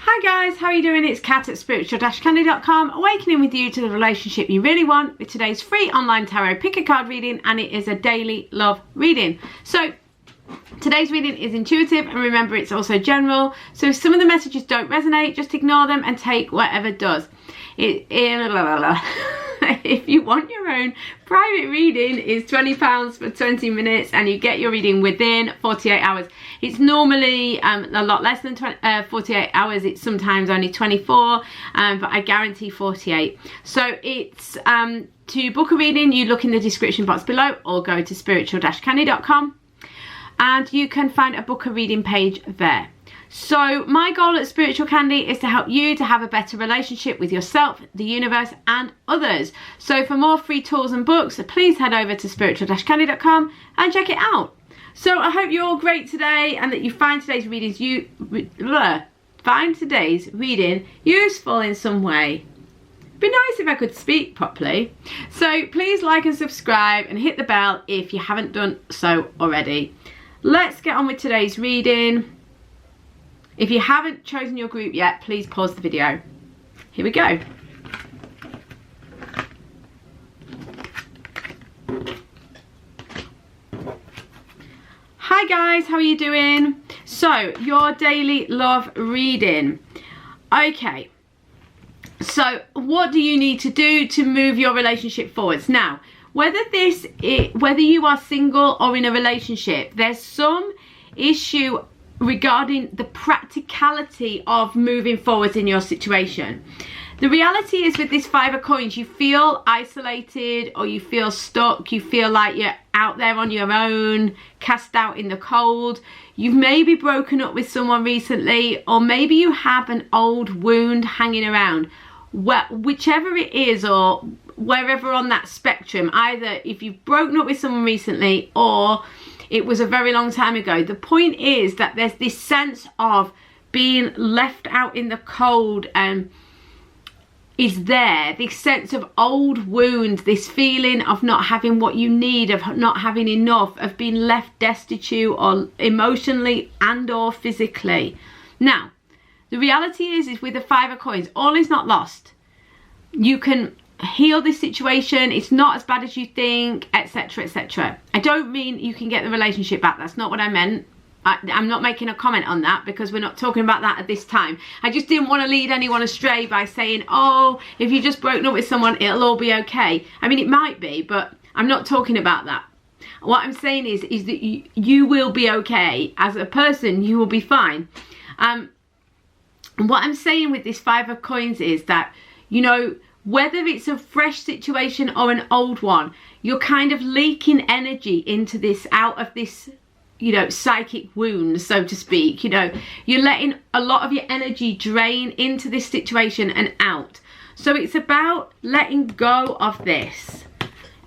Hi guys, how are you doing? It's Kat at spiritual-candy.com, awakening with you to the relationship you really want with today's free online tarot pick a card reading, and it is a daily love reading. So today's reading is intuitive, and remember, it's also general. So if some of the messages don't resonate, just ignore them and take whatever does. If you want your own private reading, it's £20 for 20 minutes and you get your reading within 48 hours. It's normally a lot less than 48 hours. It's sometimes only 24, but I guarantee 48. So it's to book a reading, you look in the description box below or go to spiritual-candy.com and you can find a book a reading page there. So my goal at Spiritual Candy is to help you to have a better relationship with yourself, the universe and others. So for more free tools and books, please head over to spiritual-candy.com and check it out. So I hope you're all great today and that you find today's reading useful in some way. It'd be nice if I could speak properly. So please like and subscribe and hit the bell if you haven't done so already. Let's get on with today's reading. If you haven't chosen your group yet, please pause the video. Here we go. Hi guys, how are you doing? So, your daily love reading. Okay, so what do you need to do to move your relationship forwards? Now, whether you are single or in a relationship, there's some issue regarding the practicality of moving forward in your situation. The reality is, with this Five of Coins, you feel isolated or you feel stuck, you feel like you're out there on your own, cast out in the cold. You've maybe broken up with someone recently, or maybe you have an old wound hanging around. Whichever it is, or wherever on that spectrum, either if you've broken up with someone recently or it was a very long time ago, the point is that there's this sense of being left out in the cold and is there, this sense of old wounds, this feeling of not having what you need, of not having enough, of being left destitute or emotionally and or physically. Now, the reality is with the Five of Coins, all is not lost. You can heal this situation, it's not as bad as you think, etc, etc. I don't mean you can get the relationship back, that's not what I meant. I'm not making a comment on that because we're not talking about that at this time. I just didn't want to lead anyone astray by saying, oh, if you just broken up with someone, it'll all be okay. I mean, it might be, but I'm not talking about that. What I'm saying is that you will be okay. As a person, you will be fine. And what I'm saying with this Five of Coins is that, you know, whether it's a fresh situation or an old one, you're kind of leaking energy into this, out of this, you know, psychic wound, so to speak. You know, you're letting a lot of your energy drain into this situation and out. So it's about letting go of this,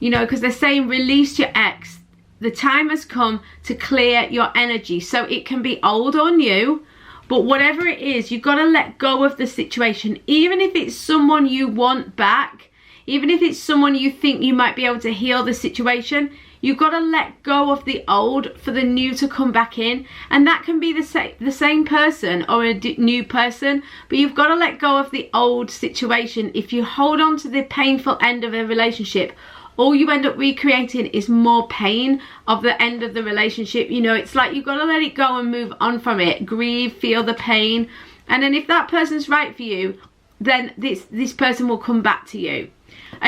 you know, because they're saying release your ex. The time has come to clear your energy. So it can be old or new, but whatever it is, you've got to let go of the situation. Even if it's someone you want back, even if it's someone you think you might be able to heal the situation, you've got to let go of the old for the new to come back in. And that can be the same person or a new person, but you've got to let go of the old situation. If you hold on to the painful end of a relationship, all you end up recreating is more pain of the end of the relationship. You know, it's like you've got to let it go and move on from it. Grieve, feel the pain. And then if that person's right for you, then this person will come back to you.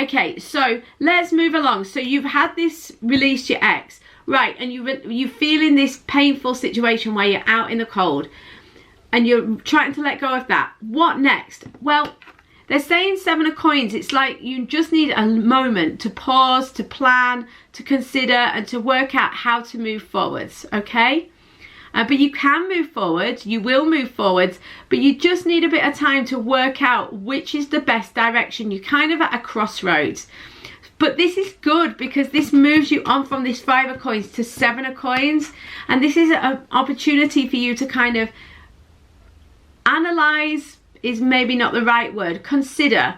Okay, so let's move along. So you've had this release your ex, right? And you feel in this painful situation where you're out in the cold and you're trying to let go of that. What next? Well, they're saying Seven of Coins. It's like you just need a moment to pause, to plan, to consider, and to work out how to move forwards, okay? But you can move forward, you will move forwards, but you just need a bit of time to work out which is the best direction. You're kind of at a crossroads. But this is good because this moves you on from this Five of Coins to Seven of Coins. And this is an opportunity for you to kind of analyze, is maybe not the right word, consider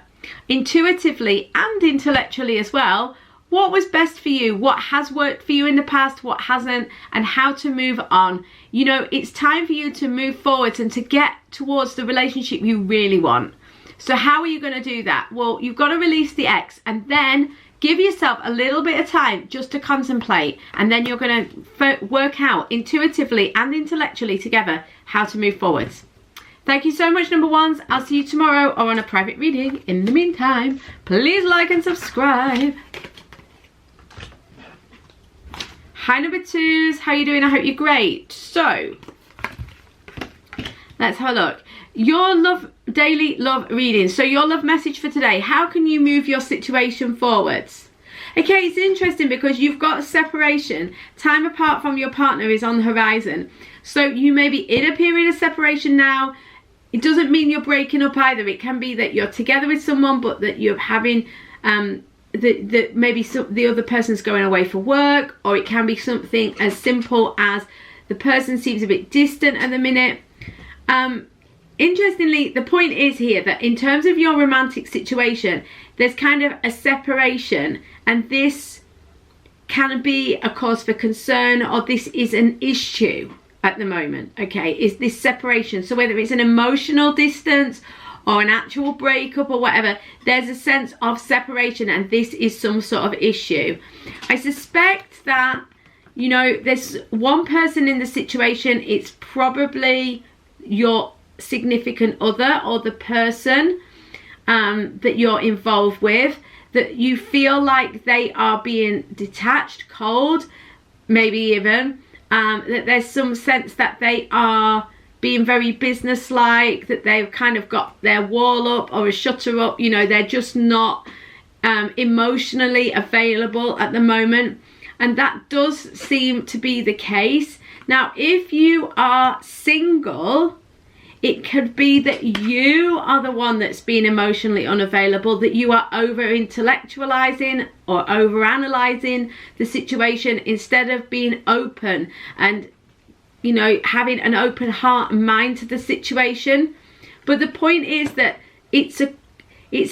intuitively and intellectually as well, what was best for you, what has worked for you in the past, what hasn't, and how to move on. You know, it's time for you to move forward and to get towards the relationship you really want. So how are you going to do that? Well, you've got to release the ex and then give yourself a little bit of time just to contemplate, and then you're going to work out intuitively and intellectually together how to move forwards. Thank you so much, number ones. I'll see you tomorrow or on a private reading. In the meantime, please like and subscribe. Hi, number twos. How are you doing? I hope you're great. So, let's have a look. Your daily love reading. So your love message for today. How can you move your situation forwards? Okay, it's interesting because you've got separation. Time apart from your partner is on the horizon. So you may be in a period of separation now. It doesn't mean you're breaking up either. It can be that you're together with someone, but that you're having maybe the other person's going away for work, or it can be something as simple as the person seems a bit distant at the minute. Interestingly, the point is here that in terms of your romantic situation, there's kind of a separation, and this can be a cause for concern, or this is an issue at the moment, okay, is this separation. So whether it's an emotional distance or an actual breakup or whatever, there's a sense of separation, and this is some sort of issue. I suspect that, you know, there's one person in the situation. It's probably your significant other, or the person that you're involved with, that you feel like they are being detached, cold, maybe even that there's some sense that they are being very businesslike, that they've kind of got their wall up or a shutter up. You know, they're just not emotionally available at the moment, and that does seem to be the case. Now, if you are single, it could be that you are the one that's been emotionally unavailable, that you are over-intellectualizing or over-analyzing the situation instead of being open and, you know, having an open heart and mind to the situation. But the point is that it's a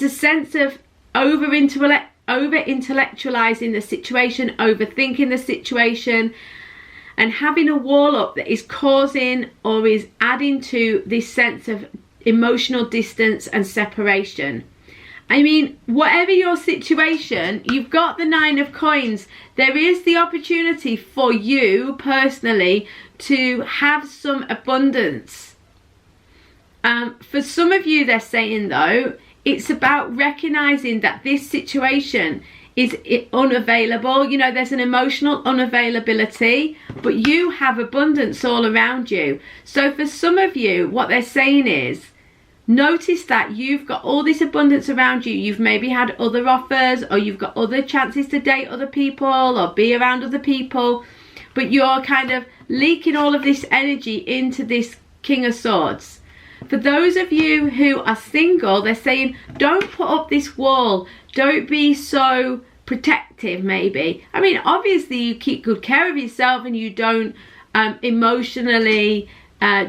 sense of over-intellectualizing the situation, overthinking the situation, and having a wall up that is causing or is adding to this sense of emotional distance and separation. I mean, whatever your situation, you've got the 9 of coins. There is the opportunity for you personally to have some abundance. For some of you, they're saying though, it's about recognizing that this situation is unavailable. You know, there's an emotional unavailability, but you have abundance all around you. So for some of you, what they're saying is, notice that you've got all this abundance around you. You've maybe had other offers, or you've got other chances to date other people or be around other people, but you're kind of leaking all of this energy into this King of Swords. For those of you who are single, they're saying, don't put up this wall. Don't be so protective, maybe. I mean, obviously you keep good care of yourself and you don't emotionally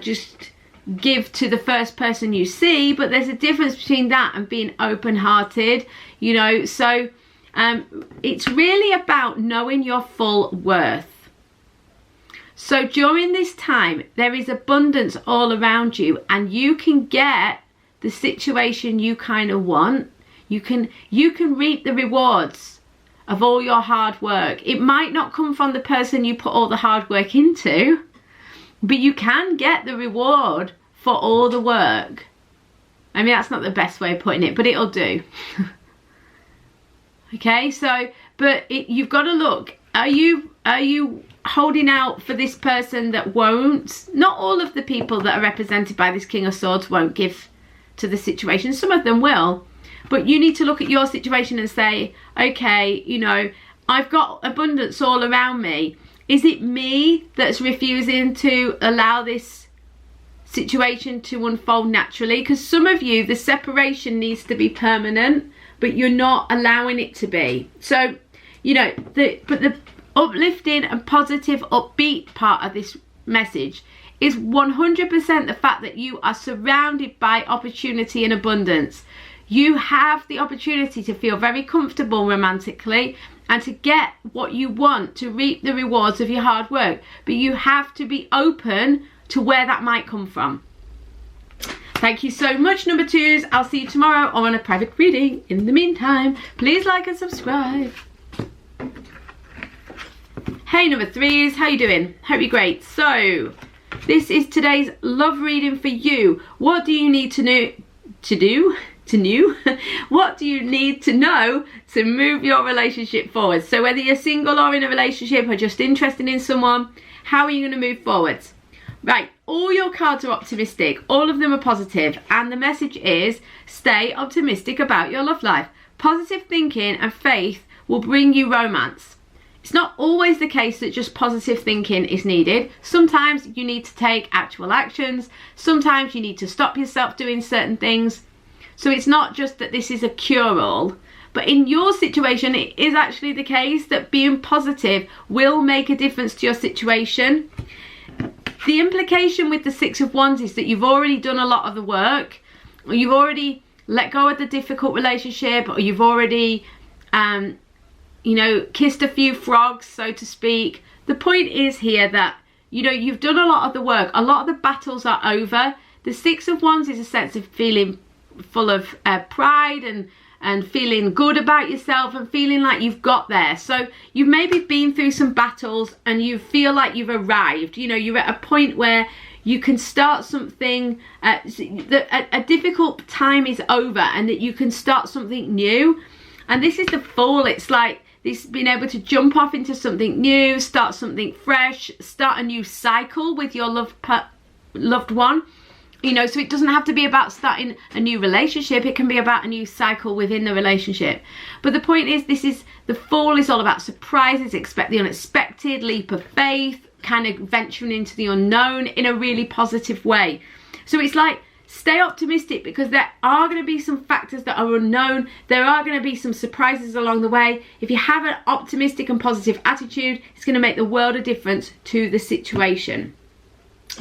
just give to the first person you see, but there's a difference between that and being open-hearted, you know. So it's really about knowing your full worth. So during this time, there is abundance all around you, and you can get the situation you kind of want. You can reap the rewards of all your hard work. It might not come from the person you put all the hard work into, but you can get the reward for all the work. I mean, that's not the best way of putting it, but it'll do. Okay, so, but you've got to look. Are you holding out for this person that won't? Not all of the people that are represented by this King of Swords won't give to the situation. Some of them will. But you need to look at your situation and say, okay, you know, I've got abundance all around me. Is it me that's refusing to allow this situation to unfold naturally? Because some of you, the separation needs to be permanent, but you're not allowing it to be. So, you know, but the uplifting and positive, upbeat part of this message is 100% the fact that you are surrounded by opportunity and abundance. You have the opportunity to feel very comfortable romantically, and to get what you want, to reap the rewards of your hard work. But you have to be open to where that might come from. Thank you so much, number 2s. I'll see you tomorrow on a private reading. In the meantime, please like and subscribe. Hey, number 3s, how you doing? Hope you're great. So, this is today's love reading for you. What do you need to know what do you need to know to move your relationship forward? So whether you're single or in a relationship or just interested in someone, how are you going to move forwards? Right, all your cards are optimistic, all of them are positive, and the message is stay optimistic about your love life. Positive thinking and faith will bring you romance. It's not always the case that just positive thinking is needed. Sometimes you need to take actual actions. Sometimes you need to stop yourself doing certain things. So it's not just that this is a cure-all. But in your situation, it is actually the case that being positive will make a difference to your situation. The implication with the 6 of Wands is that you've already done a lot of the work, or you've already let go of the difficult relationship, or you've already, you know, kissed a few frogs, so to speak. The point is here that, you know, you've done a lot of the work. A lot of the battles are over. The 6 of Wands is a sense of feeling full of pride and feeling good about yourself and feeling like you've got there. So you've maybe been through some battles and you feel like you've arrived. You know, you're at a point where you can start something, a difficult time is over, and that you can start something new. And this is the Fool. It's like this being able to jump off into something new, start something fresh, start a new cycle with your loved one. You know, so it doesn't have to be about starting a new relationship. It can be about a new cycle within the relationship. But the point is, the Fool is all about surprises, expect the unexpected, leap of faith, kind of venturing into the unknown in a really positive way. So it's like, stay optimistic, because there are going to be some factors that are unknown. There are going to be some surprises along the way. If you have an optimistic and positive attitude, it's going to make the world a difference to the situation.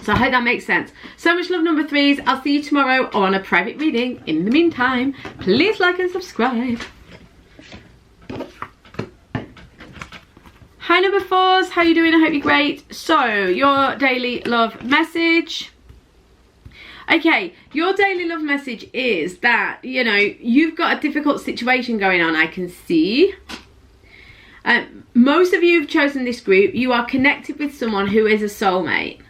So I hope that makes sense. So much love, number 3s. I'll see you tomorrow on a private reading. In the meantime, please like and subscribe. Hi, number 4s. How you doing? I hope you're great. So, your daily love message. Okay, your daily love message is that, you know, you've got a difficult situation going on, I can see. Most of you have chosen this group. You are connected with someone who is a soulmate.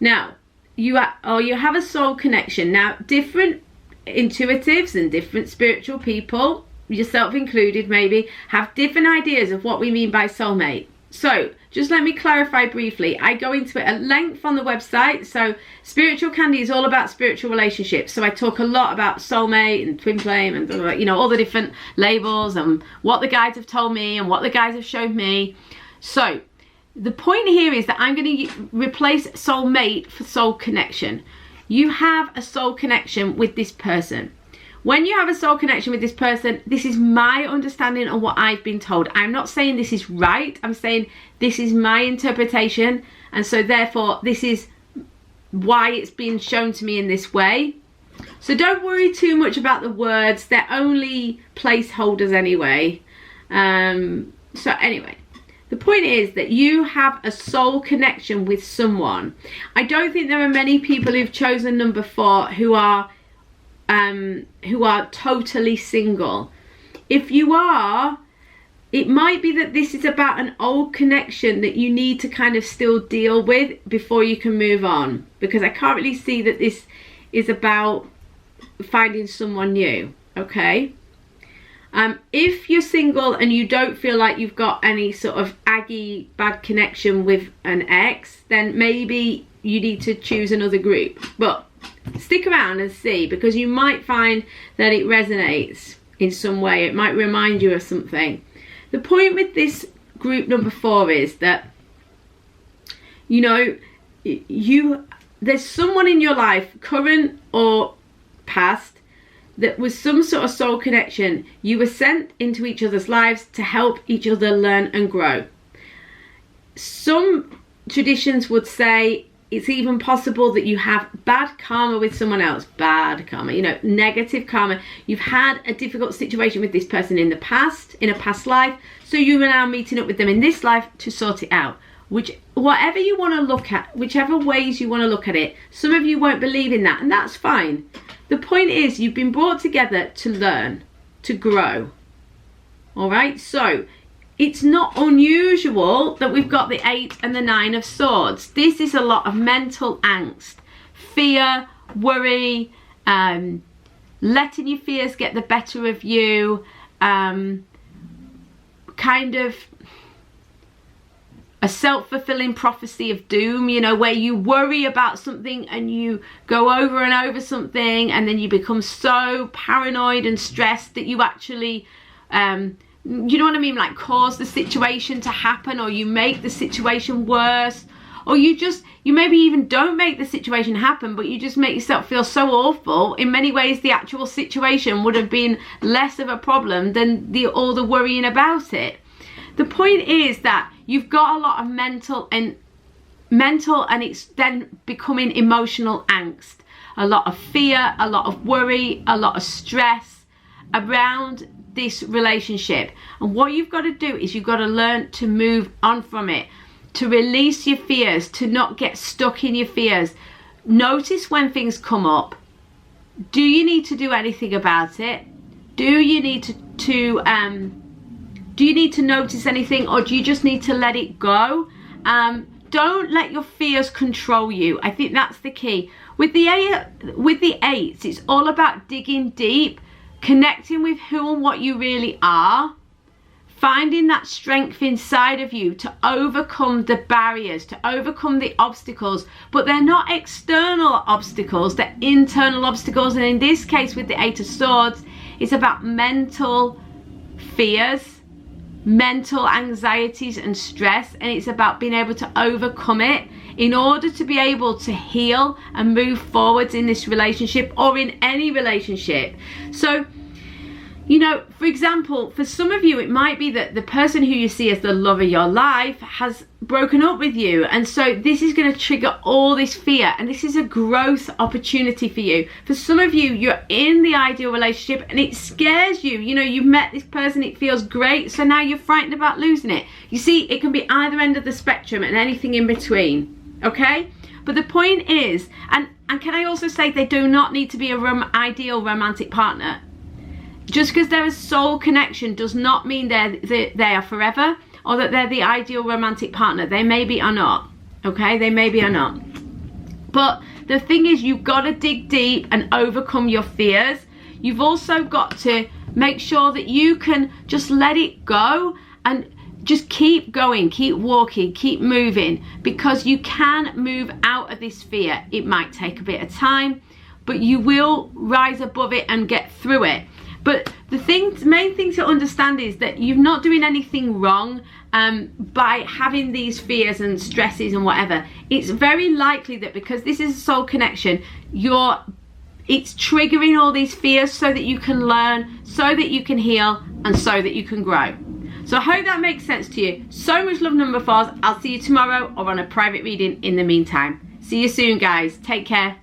Now, you have a soul connection. Now, different intuitives and different spiritual people, yourself included maybe, have different ideas of what we mean by soulmate. So, just let me clarify briefly. I go into it at length on the website. So, Spiritual Candy is all about spiritual relationships. So, I talk a lot about soulmate and twin flame and, you know, all the different labels and what the guides have told me and what the guides have showed me. So, the point here is that I'm going to replace soulmate for soul connection. You have a soul connection with this person. When you have a soul connection with this person, this is my understanding of what I've been told. I'm not saying this is right. I'm saying this is my interpretation. And so therefore, this is why it's been shown to me in this way. So don't worry too much about the words. They're only placeholders anyway. So anyway. The point is that you have a soul connection with someone. I don't think there are many people who've chosen number 4 who are totally single. If you are, it might be that this is about an old connection that you need to kind of still deal with before you can move on. Because I can't really see that this is about finding someone new, okay? If you're single and you don't feel like you've got any sort of aggy bad connection with an ex, then maybe you need to choose another group. But stick around and see, because you might find that it resonates in some way. It might remind you of something. The point with this group number 4 is that, you know, there's someone in your life, current or past, that was some sort of soul connection. You were sent into each other's lives to help each other learn and grow. Some traditions would say it's even possible that you have bad karma with someone else. Bad karma, you know, negative karma. You've had a difficult situation with this person in the past, in a past life. So you are now meeting up with them in this life to sort it out. Whatever you want to look at, whichever ways you want to look at it, some of you won't believe in that, and that's fine. The point is, you've been brought together to learn, to grow. All right, so it's not unusual that we've got the 8 and the 9 of Swords. This is a lot of mental angst, fear, worry, letting your fears get the better of you, kind of a self-fulfilling prophecy of doom, you know, where you worry about something and you go over and over something, and then you become so paranoid and stressed that you actually, you know what I mean, like cause the situation to happen, or you make the situation worse, or you maybe even don't make the situation happen, but you just make yourself feel so awful. In many ways, the actual situation would have been less of a problem than all the worrying about it. The point is that you've got a lot of mental and it's then becoming emotional angst, a lot of fear, a lot of worry, a lot of stress around this relationship. And what you've got to do is you've got to learn to move on from it, to release your fears, to not get stuck in your fears. Notice when things come up. Do you need to do anything about it? Do you need to notice anything, or do you just need to let it go? Don't let your fears control you. I think that's the key. With the 8s, it's all about digging deep, connecting with who and what you really are, finding that strength inside of you to overcome the barriers, to overcome the obstacles. But they're not external obstacles, they're internal obstacles. And in this case, with the 8 of Swords, it's about mental fears, mental anxieties and stress, and it's about being able to overcome it in order to be able to heal and move forwards in this relationship or in any relationship. So, you know, for example, for some of you, it might be that the person who you see as the love of your life has broken up with you. And so this is going to trigger all this fear. And this is a growth opportunity for you. For some of you, you're in the ideal relationship and it scares you. You know, you've met this person, it feels great. So now you're frightened about losing it. You see, it can be either end of the spectrum and anything in between. Okay? But the point is, and can I also say, they do not need to be an ideal romantic partner. Just because they're a soul connection does not mean they are forever, or that they're the ideal romantic partner. They maybe are not, okay? They maybe are not. But the thing is, you've got to dig deep and overcome your fears. You've also got to make sure that you can just let it go and just keep going, keep walking, keep moving, because you can move out of this fear. It might take a bit of time, but you will rise above it and get through it. But the main thing to understand is that you're not doing anything wrong by having these fears and stresses and whatever. It's very likely that because this is a soul connection, it's triggering all these fears so that you can learn, so that you can heal, and so that you can grow. So I hope that makes sense to you. So much love, number 4s. I'll see you tomorrow or on a private reading in the meantime. See you soon, guys. Take care.